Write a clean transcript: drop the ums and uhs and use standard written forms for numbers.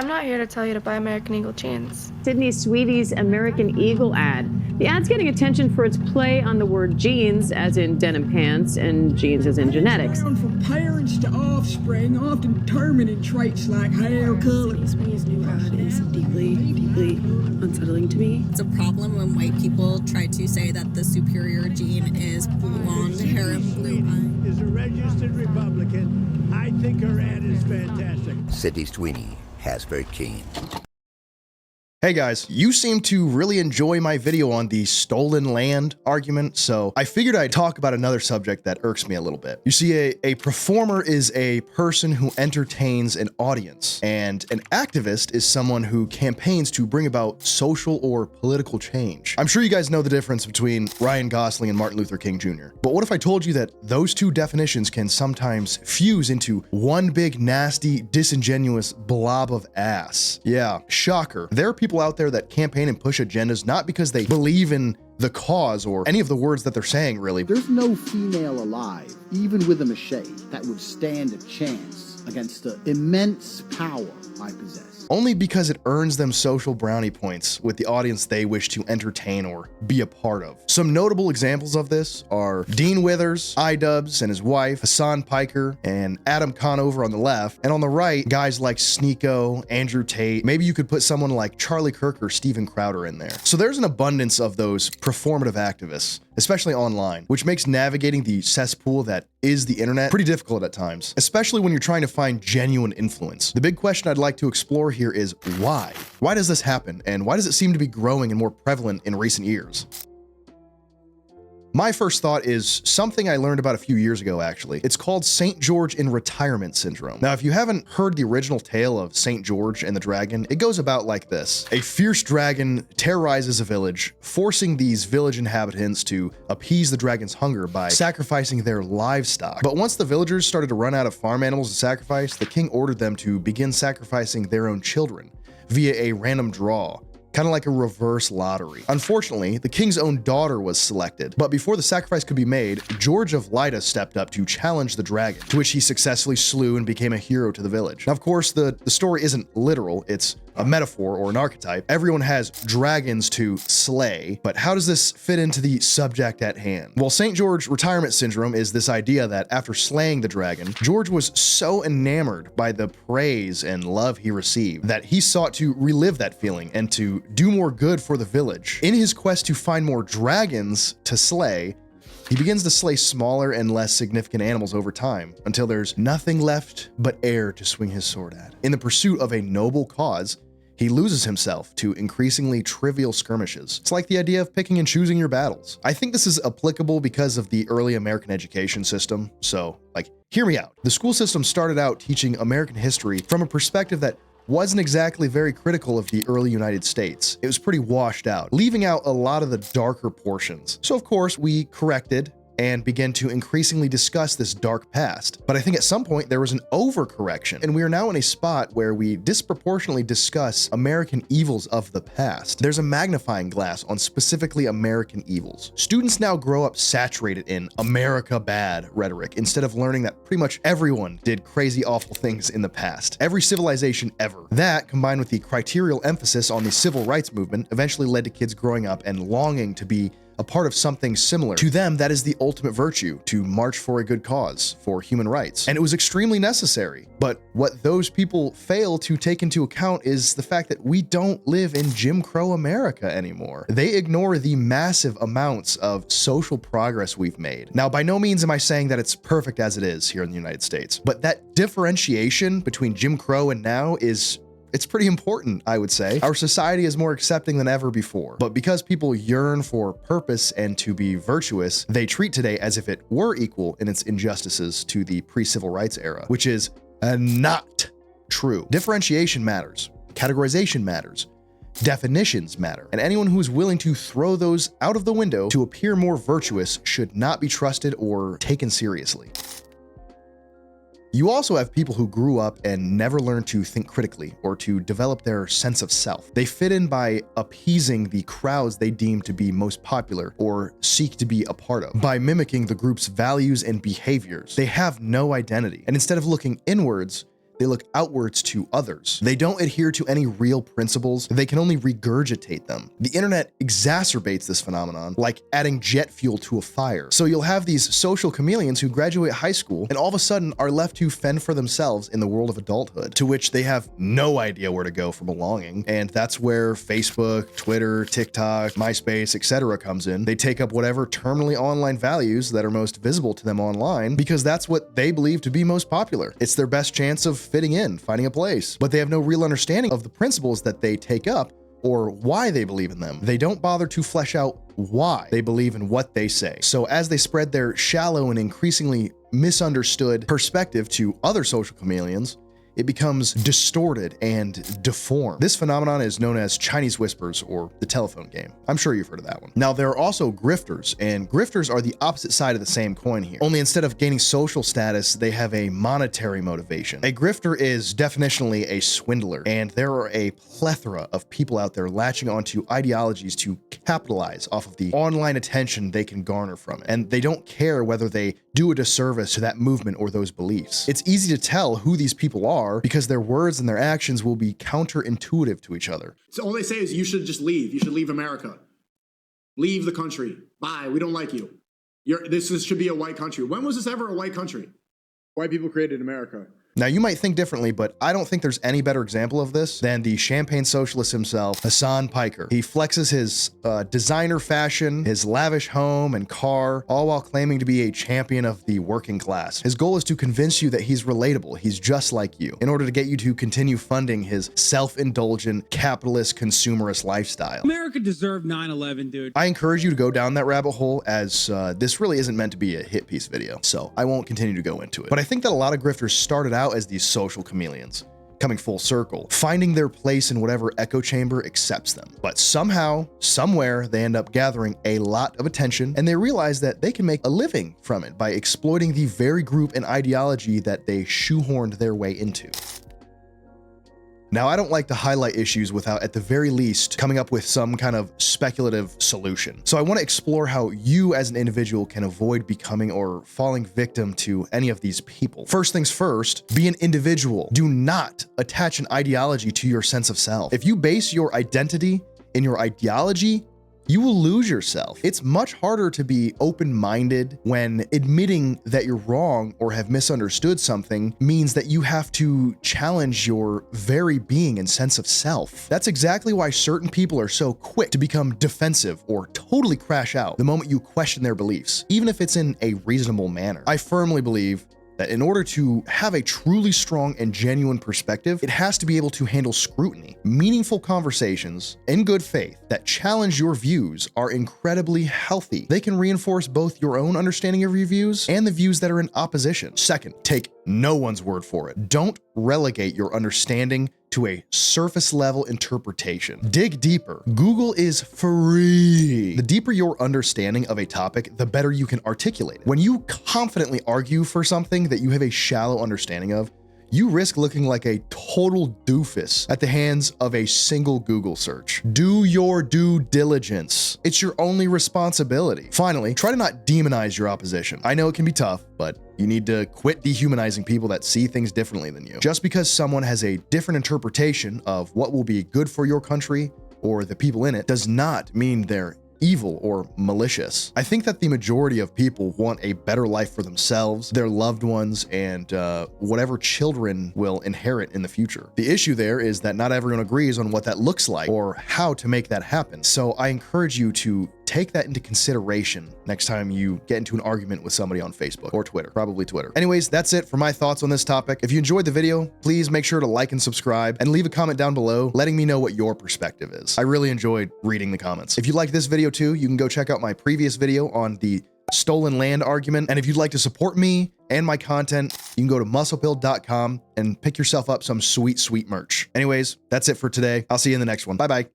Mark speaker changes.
Speaker 1: I'm not here to tell you to buy American Eagle jeans.
Speaker 2: Sydney Sweetie's American Eagle ad. The ad's getting attention for its play on the word genes, as in denim pants, and genes as in genetics.
Speaker 3: From parents to offspring, often determining traits like hair color.
Speaker 4: Sydney's new ad is deeply unsettling to me.
Speaker 5: It's a problem when white people try to say that the superior gene is blonde hair and blue eyes.
Speaker 6: Is a registered Republican. I think her ad is fantastic.
Speaker 7: Sydney Sweeney has very keen.
Speaker 8: Hey guys, you seem to really enjoy my video on the stolen land argument, so I figured I'd talk about another subject that irks me a little bit. You see, a performer is a person who entertains an audience, and an activist is someone who campaigns to bring about social or political change. I'm sure you guys know the difference between Ryan Gosling and Martin Luther King Jr., but what if I told you that those two definitions can sometimes fuse into one big, nasty, disingenuous blob of ass? Yeah, shocker. There are people out there that campaign and push agendas not because they believe in the cause or any of the words that they're saying, really.
Speaker 9: There's no female alive, even with a machete, that would stand a chance against the immense power I possess.
Speaker 8: Only because it earns them social brownie points with the audience they wish to entertain or be a part of. Some notable examples of this are Dean Withers, iDubbbz and his wife, Hassan Piker, and Adam Conover on the left, and on the right, guys like Sneeko, Andrew Tate. Maybe you could put someone like Charlie Kirk or Steven Crowder in there. So there's an abundance of those performative activists, especially online, which makes navigating the cesspool that is the internet pretty difficult at times, especially when you're trying to find genuine influence. The big question I'd like to explore here is why? Why does this happen? And why does it seem to be growing and more prevalent in recent years? My first thought is something I learned about a few years ago, actually. It's called St. George in Retirement Syndrome. Now, if you haven't heard the original tale of St. George and the dragon, it goes about like this. A fierce dragon terrorizes a village, forcing these village inhabitants to appease the dragon's hunger by sacrificing their livestock. But once the villagers started to run out of farm animals to sacrifice, the king ordered them to begin sacrificing their own children via a random draw, kind of like a reverse lottery. Unfortunately, the king's own daughter was selected, but before the sacrifice could be made, George of Lydda stepped up to challenge the dragon, to which he successfully slew and became a hero to the village. Now, of course, the story isn't literal, it's a metaphor or an archetype. Everyone has dragons to slay, but how does this fit into the subject at hand? Well, St. George Retirement Syndrome is this idea that after slaying the dragon, George was so enamored by the praise and love he received that he sought to relive that feeling and to do more good for the village. In his quest to find more dragons to slay, he begins to slay smaller and less significant animals over time until there's nothing left but air to swing his sword at. In the pursuit of a noble cause, he loses himself to increasingly trivial skirmishes. It's like the idea of picking and choosing your battles. I think this is applicable because of the early American education system. So, hear me out. The school system started out teaching American history from a perspective that wasn't exactly very critical of the early United States. It was pretty washed out, leaving out a lot of the darker portions. So of course we corrected and began to increasingly discuss this dark past. But I think at some point there was an overcorrection, and we are now in a spot where we disproportionately discuss American evils of the past. There's a magnifying glass on specifically American evils. Students now grow up saturated in America bad rhetoric instead of learning that pretty much everyone did crazy, awful things in the past. Every civilization ever. That, combined with the criterial emphasis on the civil rights movement, eventually led to kids growing up and longing to be a part of something similar. To them, that is the ultimate virtue, to march for a good cause, for human rights. And it was extremely necessary. But what those people fail to take into account is the fact that we don't live in Jim Crow America anymore. They ignore the massive amounts of social progress we've made. Now, by no means am I saying that it's perfect as it is here in the United States, but that differentiation between Jim Crow and now it's pretty important, I would say. Our society is more accepting than ever before, but because people yearn for purpose and to be virtuous, they treat today as if it were equal in its injustices to the pre-civil rights era, which is not true. Differentiation matters, categorization matters, definitions matter, and anyone who is willing to throw those out of the window to appear more virtuous should not be trusted or taken seriously. You also have people who grew up and never learned to think critically or to develop their sense of self. They fit in by appeasing the crowds they deem to be most popular or seek to be a part of, by mimicking the group's values and behaviors. They have no identity, and instead of looking inwards, They look outwards to others. They don't adhere to any real principles. They can only regurgitate them. The internet exacerbates this phenomenon like adding jet fuel to a fire. So you'll have these social chameleons who graduate high school and all of a sudden are left to fend for themselves in the world of adulthood, to which they have no idea where to go for belonging. And that's where Facebook, Twitter, TikTok, MySpace, etc. comes in. They take up whatever terminally online values that are most visible to them online because that's what they believe to be most popular. It's their best chance of fitting in, finding a place. But they have no real understanding of the principles that they take up or why they believe in them. They don't bother to flesh out why they believe in what they say. So as they spread their shallow and increasingly misunderstood perspective to other social chameleons, it becomes distorted and deformed. This phenomenon is known as Chinese whispers or the telephone game. I'm sure you've heard of that one. Now, there are also grifters, and grifters are the opposite side of the same coin here. Only instead of gaining social status, they have a monetary motivation. A grifter is definitionally a swindler, and there are a plethora of people out there latching onto ideologies to capitalize off of the online attention they can garner from it. And they don't care whether they do a disservice to that movement or those beliefs. It's easy to tell who these people are because their words and their actions will be counterintuitive to each other.
Speaker 10: So all they say is you should just leave. You should leave America. Leave the country. Bye. We don't like you. This should be a white country. When was this ever a white country? White people created America.
Speaker 8: Now, you might think differently, but I don't think there's any better example of this than the champagne socialist himself, Hassan Piker. He flexes his designer fashion, his lavish home and car, all while claiming to be a champion of the working class. His goal is to convince you that he's relatable, he's just like you, in order to get you to continue funding his self-indulgent, capitalist, consumerist lifestyle.
Speaker 3: America deserved 9/11, dude.
Speaker 8: I encourage you to go down that rabbit hole, as this really isn't meant to be a hit piece video, so I won't continue to go into it. But I think that a lot of grifters started out as these social chameleons, coming full circle, finding their place in whatever echo chamber accepts them. But somehow, somewhere, they end up gathering a lot of attention, and they realize that they can make a living from it by exploiting the very group and ideology that they shoehorned their way into. Now, I don't like to highlight issues without, at the very least, coming up with some kind of speculative solution. So I want to explore how you as an individual can avoid becoming or falling victim to any of these people. First things first, be an individual. Do not attach an ideology to your sense of self. If you base your identity in your ideology, you will lose yourself. It's much harder to be open-minded when admitting that you're wrong or have misunderstood something means that you have to challenge your very being and sense of self. That's exactly why certain people are so quick to become defensive or totally crash out the moment you question their beliefs, even if it's in a reasonable manner. I firmly believe that in order to have a truly strong and genuine perspective, it has to be able to handle scrutiny. Meaningful conversations in good faith that challenge your views are incredibly healthy. They can reinforce both your own understanding of your views and the views that are in opposition. Second, take no one's word for it. Don't relegate your understanding to a surface level interpretation. Dig deeper. Google is free. The deeper your understanding of a topic, the better you can articulate it. When you confidently argue for something that you have a shallow understanding of, you risk looking like a total doofus at the hands of a single Google search. Do your due diligence. It's your only responsibility. Finally, try to not demonize your opposition. I know it can be tough, but you need to quit dehumanizing people that see things differently than you. Just because someone has a different interpretation of what will be good for your country or the people in it does not mean they're evil or malicious. I think that the majority of people want a better life for themselves, their loved ones, and whatever children will inherit in the future. The issue there is that not everyone agrees on what that looks like or how to make that happen. So I encourage you to take that into consideration next time you get into an argument with somebody on Facebook or Twitter, probably Twitter. Anyways, that's it for my thoughts on this topic. If you enjoyed the video, please make sure to like and subscribe and leave a comment down below letting me know what your perspective is. I really enjoyed reading the comments. If you like this video too, you can go check out my previous video on the stolen land argument. And if you'd like to support me and my content, you can go to musclebuild.com and pick yourself up some sweet, sweet merch. Anyways, that's it for today. I'll see you in the next one. Bye-bye.